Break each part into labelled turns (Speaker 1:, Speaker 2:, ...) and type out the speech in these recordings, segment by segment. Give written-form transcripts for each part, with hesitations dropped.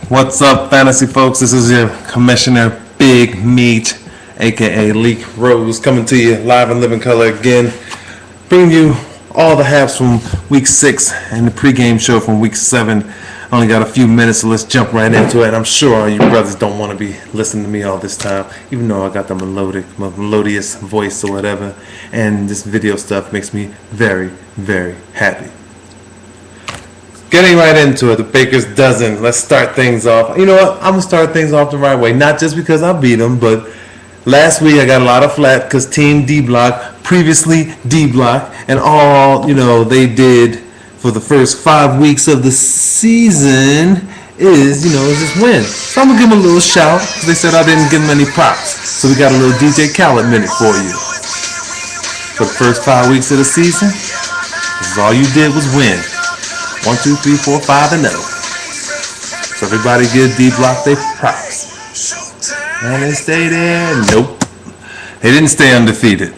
Speaker 1: What's up, fantasy folks? This is your Commissioner Big Meat, aka Leak Rose, coming to you live in living color again, bringing you all the halves from week 6 and the pregame show from week 7. Only got a few minutes, so let's jump right into it. I'm sure you brothers don't want to be listening to me all this time, even though I got the melodious voice or whatever, and this video stuff makes me very, very happy. Getting right into it, the Baker's Dozen. Let's start things off. You know what? I'm going to start things off the right way. Not just because I beat them, but last week I got a lot of flack because Team D-Block, previously D-Block, and all, they did for the first 5 weeks of the season is just win. So I'm going to give them a little shout because they said I didn't give them any props. So we got a little DJ Khaled minute for you. For the first 5 weeks of the season, this is all you did was win. 1, 2, 3, 4, 5, and 0. So everybody give D-Block their props. And they stay there? Nope. They didn't stay undefeated.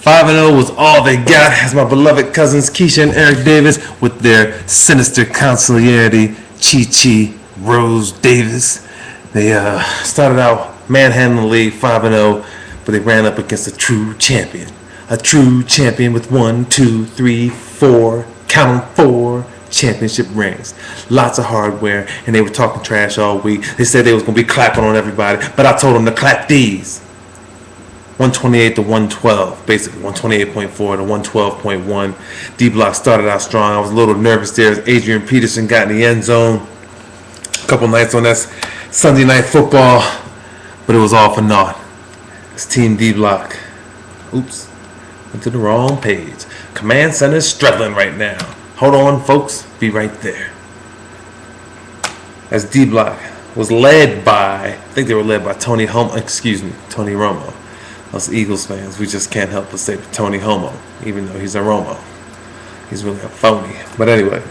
Speaker 1: 5-0 was all they got as my beloved cousins Keisha and Eric Davis with their sinister consigliere Chi Rose Davis. They started out manhandling the league 5-0, but they ran up against a true champion. A true champion with 1, 2, 3, 4, count 'em 4 championship rings. Lots of hardware, and they were talking trash all week. They said they was going to be clapping on everybody, but I told them to clap these. 128 to 112, basically 128.4 to 112.1. D-Block started out strong. I was a little nervous there as Adrian Peterson got in the end zone a couple nights on that Sunday Night Football, but it was all for naught. It's Team D-Block. Oops, went to the wrong page. Command Center is struggling right now. Hold on, folks. Be right there. As D-Block was led by, I think they were led by Tony Romo. Us Eagles fans, we just can't help but say Tony Homo, even though he's a Romo. He's really a phony. But anyway,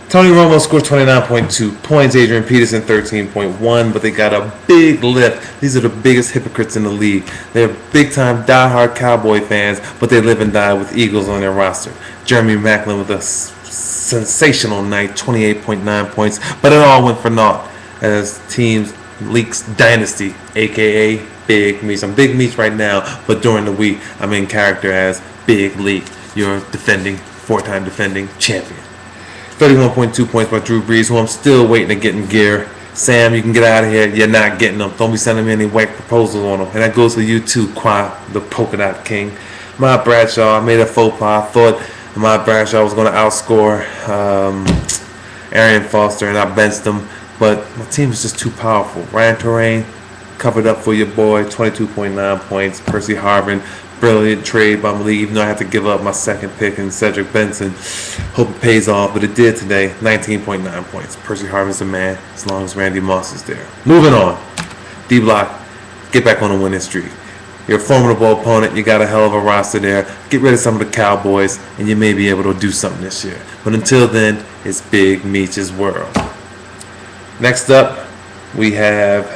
Speaker 1: Tony Romo scored 29.2 points, Adrian Peterson 13.1, but they got a big lift. These are the biggest hypocrites in the league. They're big-time diehard Cowboy fans, but they live and die with Eagles on their roster. Jeremy Maclin with a sensational night, 28.9 points, but it all went for naught as teams Leaks Dynasty, a.k.a. Big Meats. I'm Big Meats right now, but during the week, I'm in character as Big Leak, your four-time defending champion. 31.2 points by Drew Brees, who I'm still waiting to get in gear. Sam, you can get out of here. You're not getting them. Don't be sending me any whack proposals on them. And that goes to you too, Qua, the Polka Dot King. Ahmad Bradshaw, I made a faux pas. I thought Ahmad Bradshaw was going to outscore Arian Foster, and I benched him. But my team is just too powerful. Ryan Terrain covered up for your boy, 22.9 points. Percy Harvin, brilliant trade by Malik, even though I had to give up my second pick in Cedric Benson. Hope it pays off, but it did today. 19.9 points. Percy Harvin's the man, as long as Randy Moss is there. Moving on. D-Block, get back on a winning streak. You're a formidable opponent. You got a hell of a roster there. Get rid of some of the Cowboys, and you may be able to do something this year. But until then, it's Big Meech's world. Next up, we have,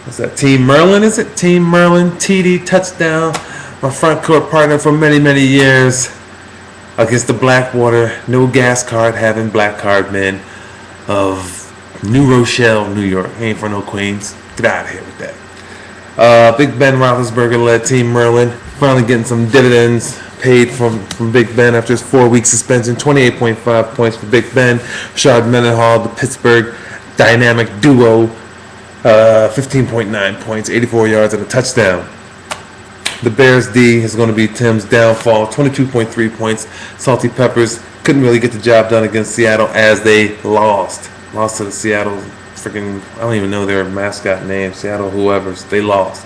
Speaker 1: what's that, Team Merlin, is it? Team Merlin, TD, touchdown. My front court partner for many, many years against the Blackwater, no gas card having black card men of New Rochelle, New York. Ain't for no Queens. Get out of here with that. Big Ben Roethlisberger led Team Merlin, finally getting some dividends paid from Big Ben after his 4-week suspension. 28.5 points for Big Ben. Rashard Mendenhall, the Pittsburgh dynamic duo, 15.9 points, 84 yards and a touchdown. The Bears D is going to be Tim's downfall, 22.3 points. Salty Peppers couldn't really get the job done against Seattle as they lost to the Seattle freaking, I don't even know their mascot name, Seattle whoever's, they lost.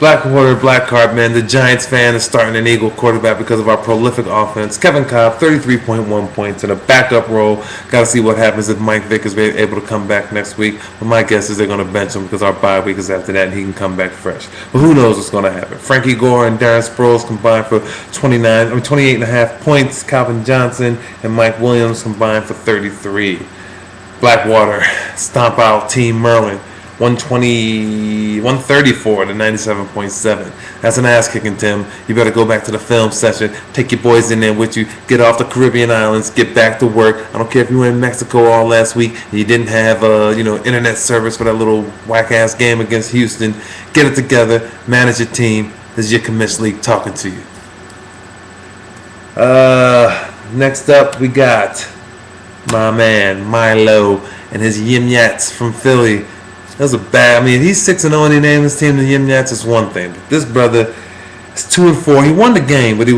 Speaker 1: Blackwater, Black Card, man, the Giants fan is starting an Eagle quarterback because of our prolific offense. Kevin Cobb, 33.1 points in a backup role. Got to see what happens if Mike Vick is able to come back next week. But my guess is they're going to bench him because our bye week is after that and he can come back fresh. But who knows what's going to happen. Frankie Gore and Darren Sproles combined for 28.5 points. Calvin Johnson and Mike Williams combined for 33. Blackwater stomp out Team Merlin 134 to 97.7. That's an ass kicking, Tim. You better go back to the film session. Take your boys in there with you. Get off the Caribbean islands. Get back to work. I don't care if you were in Mexico all last week and you didn't have internet service for that little whack ass game against Houston. Get it together. Manage your team. This is your commission league talking to you. Next up we got my man Milo and his Yim Yats from Philly. That was a bad. I mean, he's 6-0 and he named his team the Yim Yats is one thing. But this brother is 2-4. He won the game, but he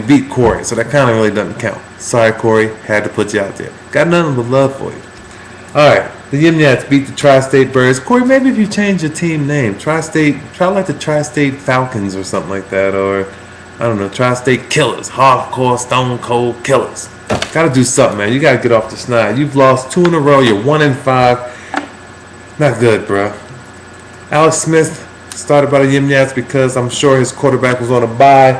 Speaker 1: beat Corey, so that kind of really doesn't count. Sorry, Corey, had to put you out there. Got nothing but love for you. All right, the Yim Yats beat the Tri-State Birds. Corey, maybe if you change your team name, Tri-State, try like the Tri-State Falcons or something like that, or I don't know, Tri-State Killers, hardcore, stone cold killers. Got to do something, man. You got to get off the snide. You've lost 2 in a row. You're 1-5. Not good, bro. Alex Smith started by the Yim Yats because I'm sure his quarterback was on a bye.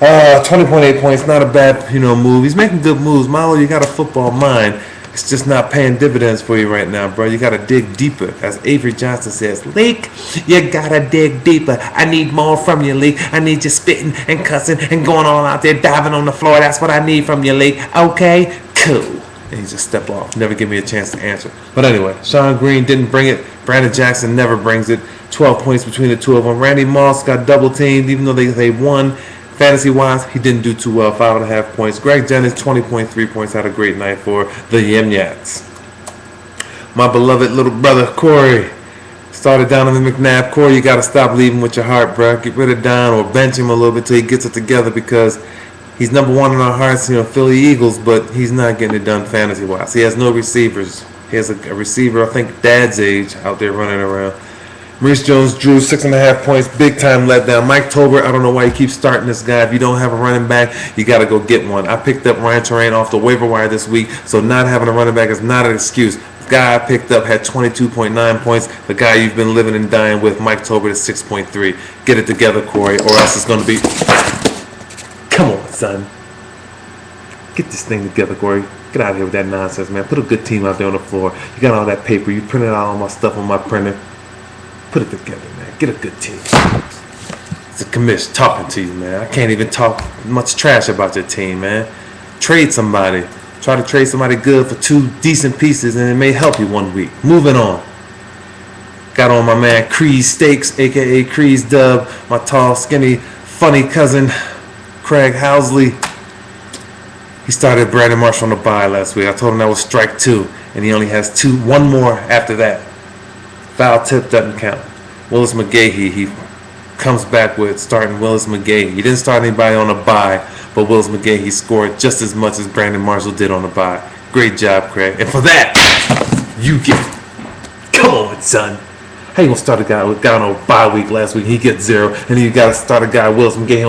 Speaker 1: 20.8 points, not a bad move. He's making good moves. Milo, you got a football mind. It's just not paying dividends for you right now, bro. You got to dig deeper. As Avery Johnson says, Leak, you got to dig deeper. I need more from you, Leak. I need you spitting and cussing and going all out there diving on the floor. That's what I need from you, Leak. Okay? Cool. And he just stepped off. Never give me a chance to answer. But anyway, Sean Green didn't bring it. Brandon Jackson never brings it. 12 points between the two of them. Randy Moss got double teamed even though they won. Fantasy-wise, he didn't do too well. 5.5 points. Greg Jennings, 20.3 points. Had a great night for the Yim Yats. My beloved little brother, Corey, started down in the McNabb. Corey, you got to stop leaving with your heart, bro. Get rid of Don or bench him a little bit till he gets it together because he's number one in our hearts, Philly Eagles, but he's not getting it done fantasy-wise. He has no receivers. He has a receiver, I think, dad's age out there running around. Maurice Jones-Drew, 6.5 points, big-time letdown. Mike Tolbert, I don't know why you keep starting this guy. If you don't have a running back, you got to go get one. I picked up Ryan Terrain off the waiver wire this week, so not having a running back is not an excuse. The guy I picked up had 22.9 points. The guy you've been living and dying with, Mike Tolbert, is 6.3. Get it together, Corey, or else it's going to be... Come on, son. Get this thing together, Corey. Get out of here with that nonsense, man. Put a good team out there on the floor. You got all that paper. You printed out all my stuff on my printer. Put it together, man. Get a good team. It's a commish talking to you, man. I can't even talk much trash about your team, man. Trade somebody. Try to trade somebody good for 2 decent pieces, and it may help you one week. Moving on. Got on my man Crease Steaks, a.k.a. Crease Dub. My tall, skinny, funny cousin, Craig Housley. He started Brandon Marshall on the bye last week. I told him that was strike 2, and he only has 1 more after that. Foul tip doesn't count. Willis McGahee, he comes back with starting Willis McGahee. He didn't start anybody on a bye, but Willis McGahee scored just as much as Brandon Marshall did on the bye. Great job, Craig. And for that, you get it. Come on, son. How you gonna start a guy who got on a bye week last week? He gets 0, and then you gotta start a guy Willis McGahee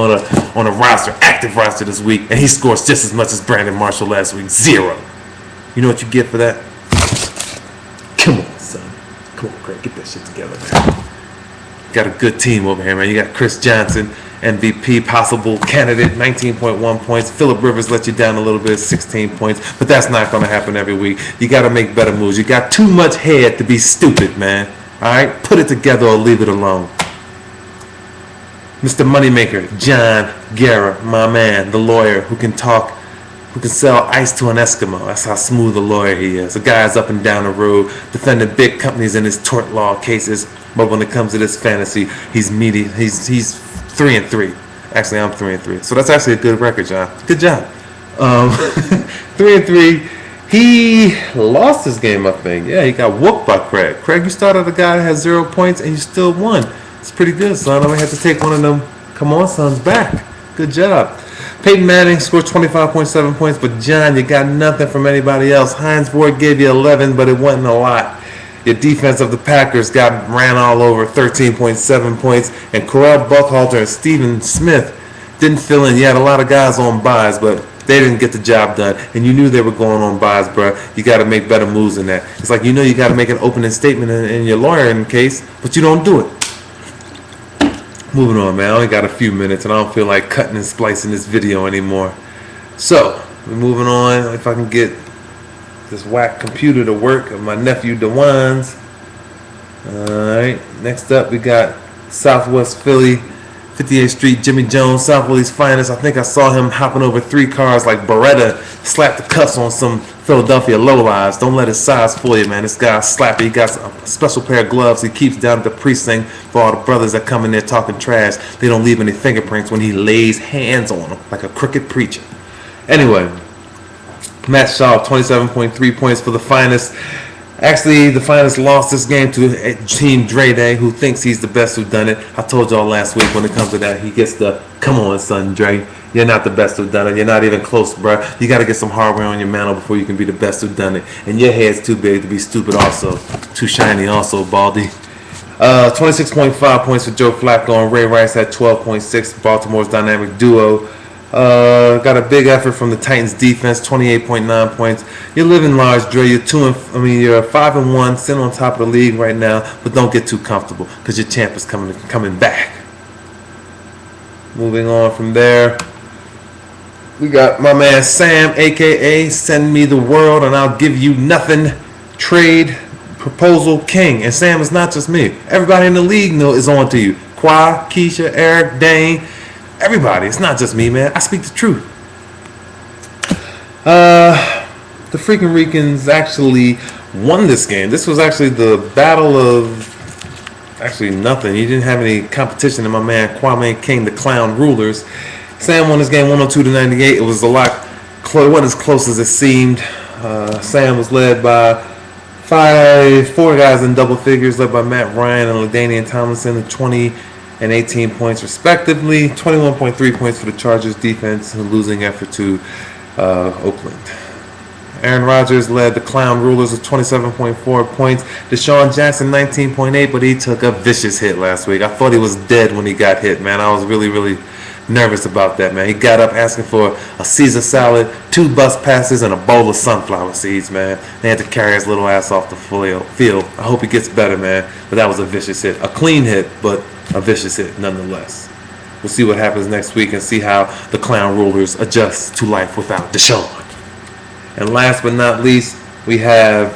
Speaker 1: on a roster, active roster this week, and he scores just as much as Brandon Marshall last week. 0. You know what you get for that? Come on, son. Come on, Craig. Get that shit together, man. Got a good team over here, man. You got Chris Johnson, MVP, possible candidate, 19.1 points. Phillip Rivers let you down a little bit, 16 points. But that's not going to happen every week. You got to make better moves. You got too much head to be stupid, man. All right? Put it together or leave it alone. Mr. Moneymaker, John Guerra, my man, the lawyer who can talk, who can sell ice to an Eskimo. That's how smooth a lawyer he is. The guy's up and down the road defending big companies in his tort law cases. But when it comes to this fantasy, he's meaty. He's 3-3. Actually, I'm 3-3. So that's actually a good record, John. Good job. 3-3. He lost his game, I think. Yeah, he got whooped by Craig. Craig, you started a guy that has 0 points and you still won. It's pretty good, son. I'm going to have to take one of them come on sons back. Good job. Peyton Manning scored 25.7 points, but John, you got nothing from anybody else. Hines Ward gave you 11, but it wasn't a lot. Your defense of the Packers got ran all over, 13.7 points, and Corral Buckhalter and Stephen Smith didn't fill in. You had a lot of guys on buys, but they didn't get the job done, and you knew they were going on buys, bro. You got to make better moves than that. It's like you know you got to make an opening statement in your lawyering case, but you don't do it. Moving on, man. I only got a few minutes, and I don't feel like cutting and splicing this video anymore. So, we're moving on. If I can get this whack computer to work of my nephew Dewan's. Alright, next up we got Southwest Philly, 58th Street, Jimmy Jones, South Philly's finest. I think I saw him hopping over 3 cars like Beretta, slapped the cuffs on some Philadelphia lowlives. Don't let his size fool you, man. This guy's slappy. He got a special pair of gloves he keeps down at the precinct for all the brothers that come in there talking trash. They don't leave any fingerprints when he lays hands on them like a crooked preacher. Anyway, Matt Shaw, 27.3 points for the finest. Actually, the finest lost this game to Team Dre Day, who thinks he's the best who done it. I told y'all last week when it comes to that, he gets the, come on, son, Dre. You're not the best who done it. You're not even close, bro. You got to get some hardware on your mantle before you can be the best who done it. And your head's too big to be stupid also. Too shiny also, Baldy. 26.5 points for Joe Flacco, and Ray Rice had 12.6. Baltimore's dynamic duo. Got a big effort from the Titans defense, 28.9 points. You're living large, Dre. You're 5-1, sitting on top of the league right now, but don't get too comfortable because your champ is coming back. Moving on from there, we got my man Sam, aka Send Me the World and I'll Give You Nothing Trade Proposal King. And Sam is not just me. Everybody in the league is on to you. Qua, Keisha, Eric, Dane. Everybody. It's not just me, man. I speak the truth. The freaking Ricans actually won this game. This was actually the battle of actually nothing. You didn't have any competition in my man Kwame King, the Clown Rulers. Sam won this game 102-98. It was a lot close. It wasn't as close as it seemed. Sam was led by four guys in double figures, led by Matt Ryan and LaDainian Tomlinson at 20 and 18 points respectively. 21.3 points for the Chargers defense, a losing effort to Oakland. Aaron Rodgers led the Clown Rulers with 27.4 points. Deshaun Jackson 19.8, but he took a vicious hit last week. I thought he was dead when he got hit, man. I was really nervous about that, man. He got up asking for a Caesar salad, 2 bus passes, and a bowl of sunflower seeds, man. They had to carry his little ass off the field. I hope he gets better, man. But that was a vicious hit. A clean hit, but a vicious hit nonetheless. We'll see what happens next week and see how the Clown Rulers adjust to life without Deshaun. And last but not least, we have...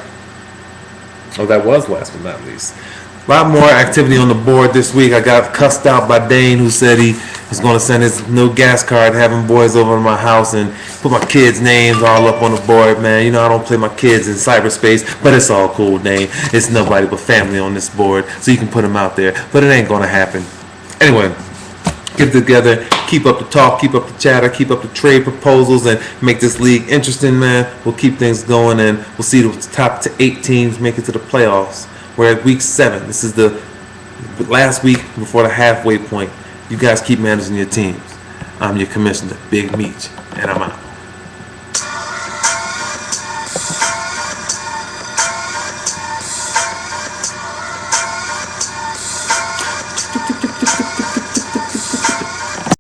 Speaker 1: Oh, that was last but not least. A lot more activity on the board this week. I got cussed out by Dane, who said he was going to send his no gas card, having boys over to my house and put my kids' names all up on the board, man. You know, I don't play my kids in cyberspace, but it's all cool, Dane. It's nobody but family on this board, so you can put them out there. But it ain't going to happen. Anyway, get together, keep up the talk, keep up the chatter, keep up the trade proposals, and make this league interesting, man. We'll keep things going, and we'll see the top 8 teams make it to the playoffs. We're at week 7. This is the last week before the halfway point. You guys keep managing your teams. I'm your commissioner, Big Meech, and I'm out.